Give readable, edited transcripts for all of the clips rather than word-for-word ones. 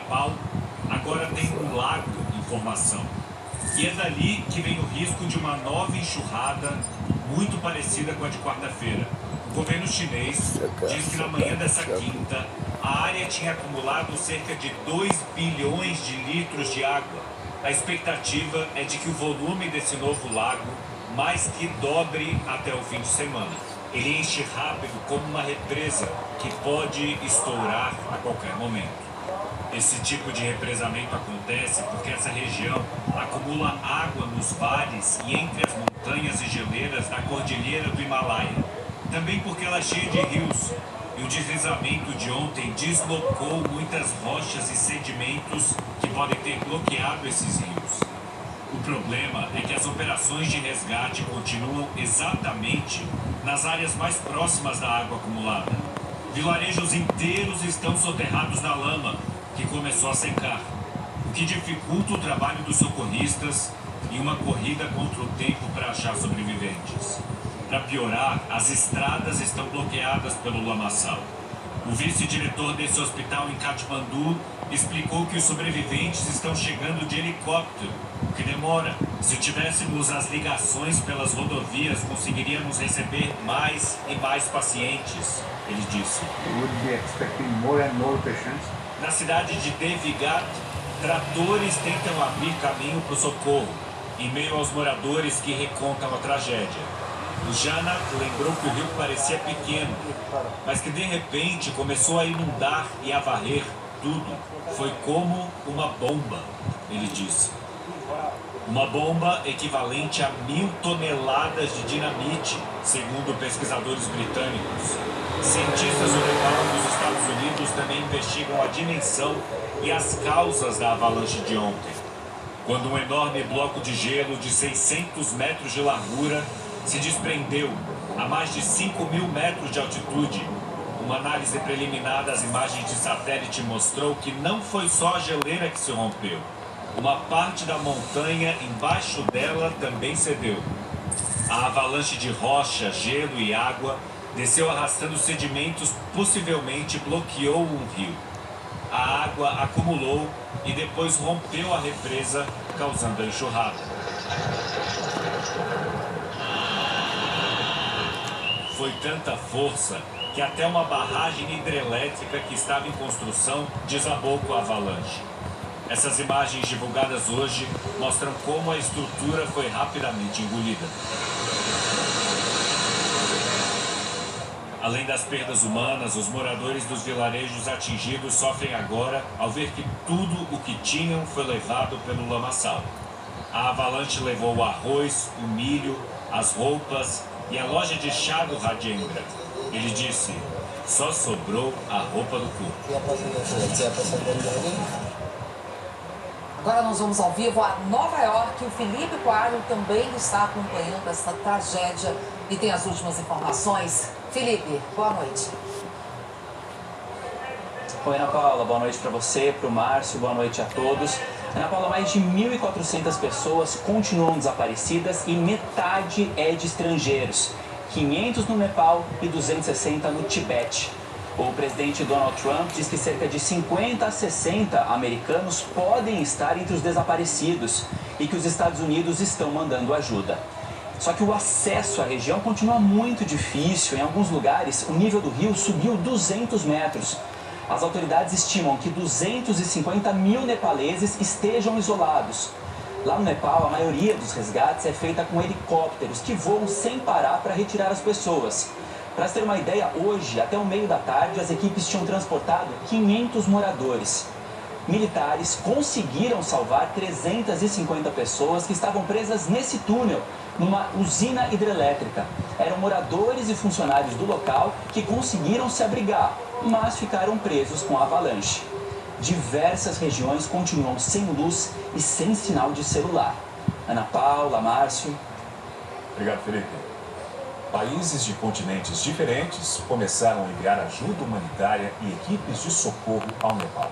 Nepal agora tem um lago em formação. E é dali que vem o risco de uma nova enxurrada muito parecida com a de quarta-feira. O governo chinês diz que na manhã dessa quinta, a área tinha acumulado cerca de 2 bilhões de litros de água. A expectativa é de que o volume desse novo lago mais que dobre até o fim de semana. Ele enche rápido como uma represa que pode estourar a qualquer momento. Esse tipo de represamento acontece porque essa região acumula água nos vales e entre as montanhas e geleiras da Cordilheira do Himalaia. Também porque ela é cheia de rios. E o deslizamento de ontem deslocou muitas rochas e sedimentos que podem ter bloqueado esses rios. O problema é que as operações de resgate continuam exatamente nas áreas mais próximas da água acumulada. Vilarejos inteiros estão soterrados na lama, que começou a secar, o que dificulta o trabalho dos socorristas e uma corrida contra o tempo para achar sobreviventes. Para piorar, as estradas estão bloqueadas pelo lamaçal. O vice-diretor desse hospital em Katmandu explicou que os sobreviventes estão chegando de helicóptero, o que demora. Se tivéssemos as ligações pelas rodovias, conseguiríamos receber mais e mais pacientes, ele disse. Na cidade de Devigat, tratores tentam abrir caminho para o socorro, em meio aos moradores que recontam a tragédia. O Janak lembrou que o rio parecia pequeno, mas que de repente começou a inundar e a varrer tudo. Foi como uma bomba, ele disse. Uma bomba equivalente a 1.000 toneladas de dinamite, segundo pesquisadores britânicos. Cientistas do Nepal e dos Estados Unidos também investigam a dimensão e as causas da avalanche de ontem. Quando um enorme bloco de gelo de 600 metros de largura se desprendeu a mais de 5.000 metros de altitude. Uma análise preliminar das imagens de satélite mostrou que não foi só a geleira que se rompeu. Uma parte da montanha embaixo dela também cedeu. A avalanche de rocha, gelo e água desceu arrastando sedimentos, possivelmente bloqueou um rio. A água acumulou e depois rompeu a represa, causando a enxurrada. Foi tanta força que até uma barragem hidrelétrica que estava em construção desabou com a avalanche. Essas imagens divulgadas hoje mostram como a estrutura foi rapidamente engolida. Além das perdas humanas, os moradores dos vilarejos atingidos sofrem agora ao ver que tudo o que tinham foi levado pelo lamaçal. A avalanche levou o arroz, o milho, as roupas e a loja de chá do Rajendra. Ele disse, só sobrou a roupa do corpo. Agora nós vamos ao vivo a Nova York. O Felipe Coelho também está acompanhando essa tragédia e tem as últimas informações. Felipe, boa noite. Oi, Ana Paula, boa noite para você, para o Márcio, boa noite a todos. Ana Paula, mais de 1.400 pessoas continuam desaparecidas e metade é de estrangeiros. 500 no Nepal e 260 no Tibete. O presidente Donald Trump diz que cerca de 50 a 60 americanos podem estar entre os desaparecidos e que os Estados Unidos estão mandando ajuda. Só que o acesso à região continua muito difícil. Em alguns lugares, o nível do rio subiu 200 metros. As autoridades estimam que 250 mil nepaleses estejam isolados. Lá no Nepal, a maioria dos resgates é feita com helicópteros que voam sem parar para retirar as pessoas. Para se ter uma ideia, hoje, até o meio da tarde, as equipes tinham transportado 500 moradores. Militares conseguiram salvar 350 pessoas que estavam presas nesse túnel, numa usina hidrelétrica. Eram moradores e funcionários do local que conseguiram se abrigar, mas ficaram presos com a avalanche. Diversas regiões continuam sem luz e sem sinal de celular. Ana Paula, Márcio. Obrigado, Felipe. Países de continentes diferentes começaram a enviar ajuda humanitária e equipes de socorro ao Nepal.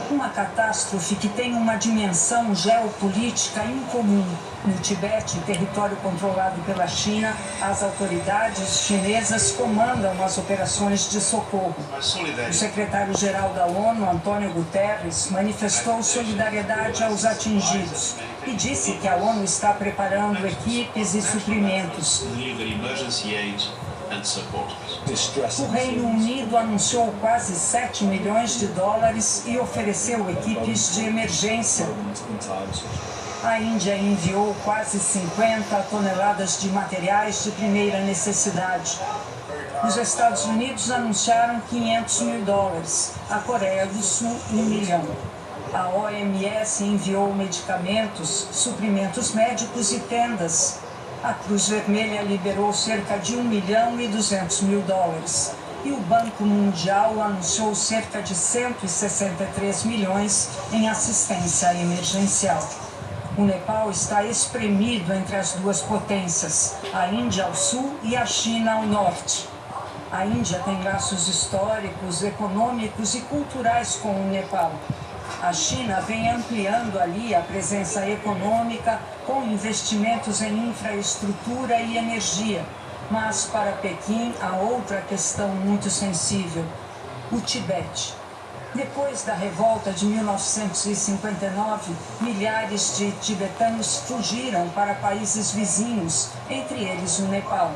Uma catástrofe que tem uma dimensão geopolítica incomum. No Tibete, território controlado pela China, as autoridades chinesas comandam as operações de socorro. O secretário-geral da ONU, Antônio Guterres, manifestou solidariedade aos atingidos e disse que a ONU está preparando equipes e suprimentos. O Reino Unido anunciou quase 7 milhões de dólares e ofereceu equipes de emergência. A Índia enviou quase 50 toneladas de materiais de primeira necessidade. Os Estados Unidos anunciaram 500 mil dólares, a Coreia do Sul 1 milhão. A OMS enviou medicamentos, suprimentos médicos e tendas. A Cruz Vermelha liberou cerca de 1 milhão e 200 mil dólares. E o Banco Mundial anunciou cerca de 163 milhões em assistência emergencial. O Nepal está espremido entre as duas potências, a Índia ao sul e a China ao norte. A Índia tem laços históricos, econômicos e culturais com o Nepal. A China vem ampliando ali a presença econômica com investimentos em infraestrutura e energia. Mas para Pequim há outra questão muito sensível: o Tibete. Depois da revolta de 1959, milhares de tibetanos fugiram para países vizinhos, entre eles o Nepal.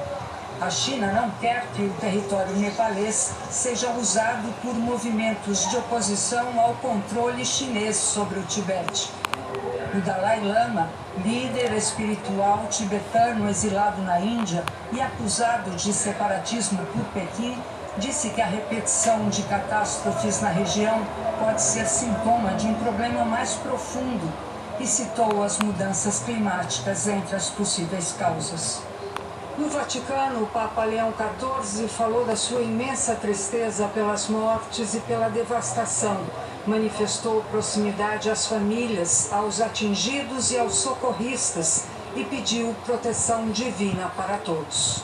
A China não quer que o território nepalês seja usado por movimentos de oposição ao controle chinês sobre o Tibete. O Dalai Lama, líder espiritual tibetano exilado na Índia e acusado de separatismo por Pequim, disse que a repetição de catástrofes na região pode ser sintoma de um problema mais profundo e citou as mudanças climáticas entre as possíveis causas. No Vaticano, o Papa Leão XIV falou da sua imensa tristeza pelas mortes e pela devastação. Manifestou proximidade às famílias, aos atingidos e aos socorristas e pediu proteção divina para todos.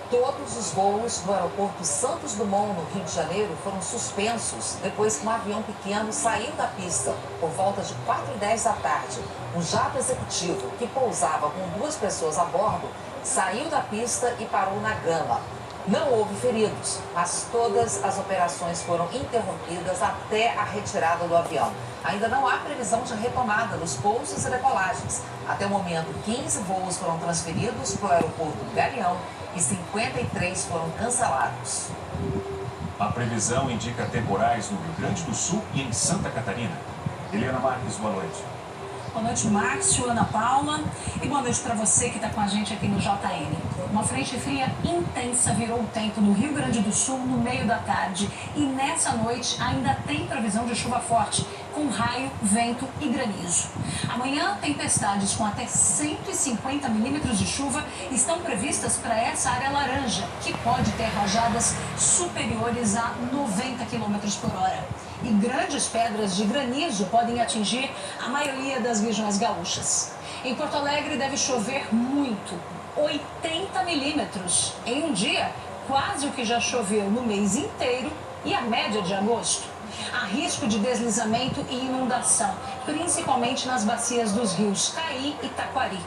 Todos os voos do aeroporto Santos Dumont, no Rio de Janeiro, foram suspensos depois que um avião pequeno saiu da pista por volta de 4h10 da tarde. Um jato executivo que pousava com 2 pessoas a bordo saiu da pista e parou na grama. Não houve feridos, mas todas as operações foram interrompidas até a retirada do avião. Ainda não há previsão de retomada dos pousos e decolagens. Até o momento, 15 voos foram transferidos para o aeroporto Galeão e 53 foram cancelados. A previsão indica temporais no Rio Grande do Sul e em Santa Catarina. Eliana Marques, boa noite. Boa noite, Márcio, Ana Paula, e boa noite para você que está com a gente aqui no JN. Uma frente fria intensa virou o tempo no Rio Grande do Sul no meio da tarde e nessa noite ainda tem previsão de chuva forte, com raio, vento e granizo. Amanhã, tempestades com até 150 milímetros de chuva estão previstas para essa área laranja, que pode ter rajadas superiores a 90 km por hora. E grandes pedras de granizo podem atingir a maioria das regiões gaúchas. Em Porto Alegre deve chover muito, 80 milímetros em um dia, quase o que já choveu no mês inteiro e a média de agosto. Há risco de deslizamento e inundação, principalmente nas bacias dos rios Caí e Taquari.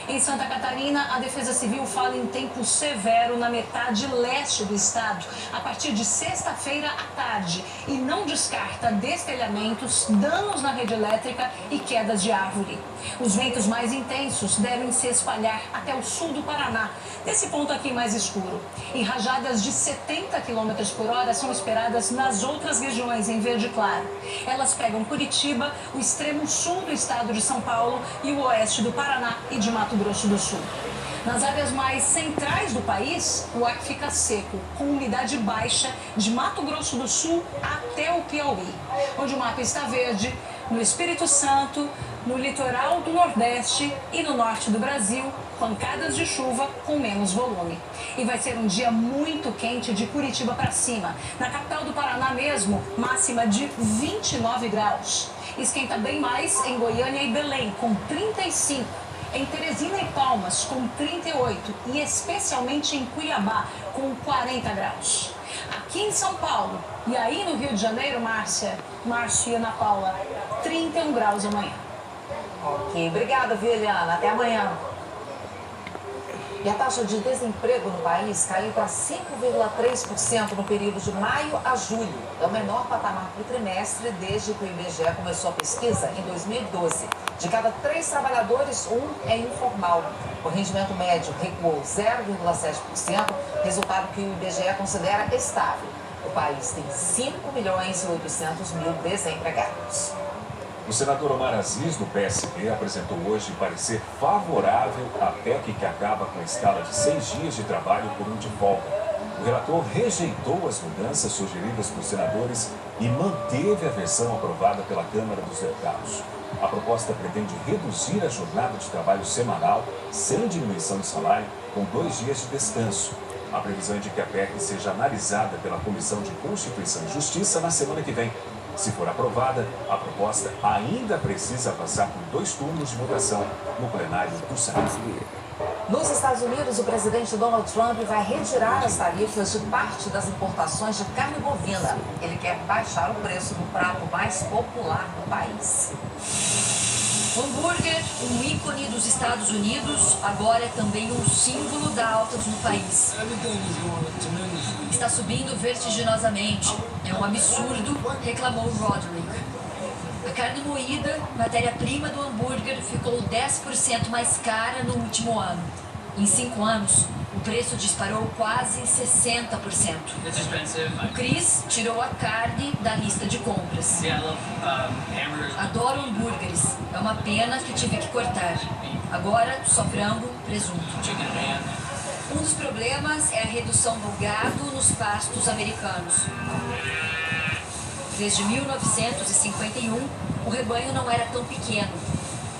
Em Santa Catarina, a Defesa Civil fala em tempo severo na metade leste do estado, a partir de sexta-feira à tarde, e não descarta destelhamentos, danos na rede elétrica e quedas de árvore. Os ventos mais intensos devem se espalhar até o sul do Paraná, nesse ponto aqui mais escuro. E rajadas de 70 km por hora são esperadas nas outras regiões em verde claro. Elas pegam Curitiba, o extremo sul do estado de São Paulo e o oeste do Paraná e de Mato Grosso do Sul. Nas áreas mais centrais do país, o ar fica seco, com umidade baixa de Mato Grosso do Sul até o Piauí, onde o mapa está verde, no Espírito Santo, no litoral do Nordeste e no norte do Brasil, pancadas de chuva com menos volume. E vai ser um dia muito quente de Curitiba para cima. Na capital do Paraná mesmo, máxima de 29 graus. Esquenta bem mais em Goiânia e Belém, com 35. Em Teresina e Palmas, com 38, e especialmente em Cuiabá, com 40 graus. Aqui em São Paulo e aí no Rio de Janeiro, Márcia e Ana Paula, 31 graus amanhã. Ok, obrigada, Eliana. Até amanhã. E a taxa de desemprego no país caiu para 5,3% no período de maio a julho. É o menor patamar por trimestre desde que o IBGE começou a pesquisa em 2012. De cada 3 trabalhadores, 1 é informal. O rendimento médio recuou 0,7%, resultado que o IBGE considera estável. O país tem 5.800.000 desempregados. O senador Omar Aziz, do PSB, apresentou hoje parecer favorável à PEC que acaba com a escala de 6 dias de trabalho por 1 de folga. O relator rejeitou as mudanças sugeridas por senadores e manteve a versão aprovada pela Câmara dos Deputados. A proposta pretende reduzir a jornada de trabalho semanal, sem diminuição de salário, com 2 dias de descanso. A previsão é de que a PEC seja analisada pela Comissão de Constituição e Justiça na semana que vem. Se for aprovada, a proposta ainda precisa passar por 2 turnos de votação no plenário do Senado. Nos Estados Unidos, o presidente Donald Trump vai retirar as tarifas de parte das importações de carne bovina. Ele quer baixar o preço do prato mais popular do país. O hambúrguer, um ícone dos Estados Unidos, agora é também um símbolo da alta no país. Está subindo vertiginosamente. É um absurdo, reclamou Roderick. A carne moída, matéria-prima do hambúrguer, ficou 10% mais cara no último ano. Em 5 anos, o preço disparou quase 60%. O Chris tirou a carne da lista de compras. Adoro hambúrgueres. É uma pena que tive que cortar. Agora, só frango, presunto. Um dos problemas é a redução do gado nos pastos americanos. Desde 1951, o rebanho não era tão pequeno.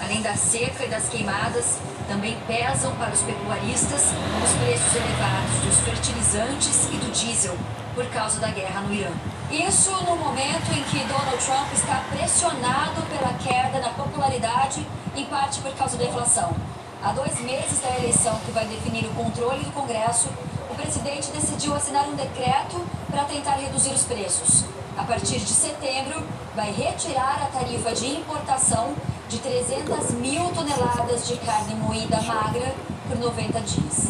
Além da seca e das queimadas, também pesam para os pecuaristas os preços elevados dos fertilizantes e do diesel por causa da guerra no Irã. Isso no momento em que Donald Trump está pressionado pela queda na popularidade, em parte por causa da inflação. Há 2 meses da eleição que vai definir o controle do Congresso, o presidente decidiu assinar um decreto para tentar reduzir os preços. A partir de setembro, vai retirar a tarifa de importação de 300 mil toneladas de carne moída magra por 90 dias.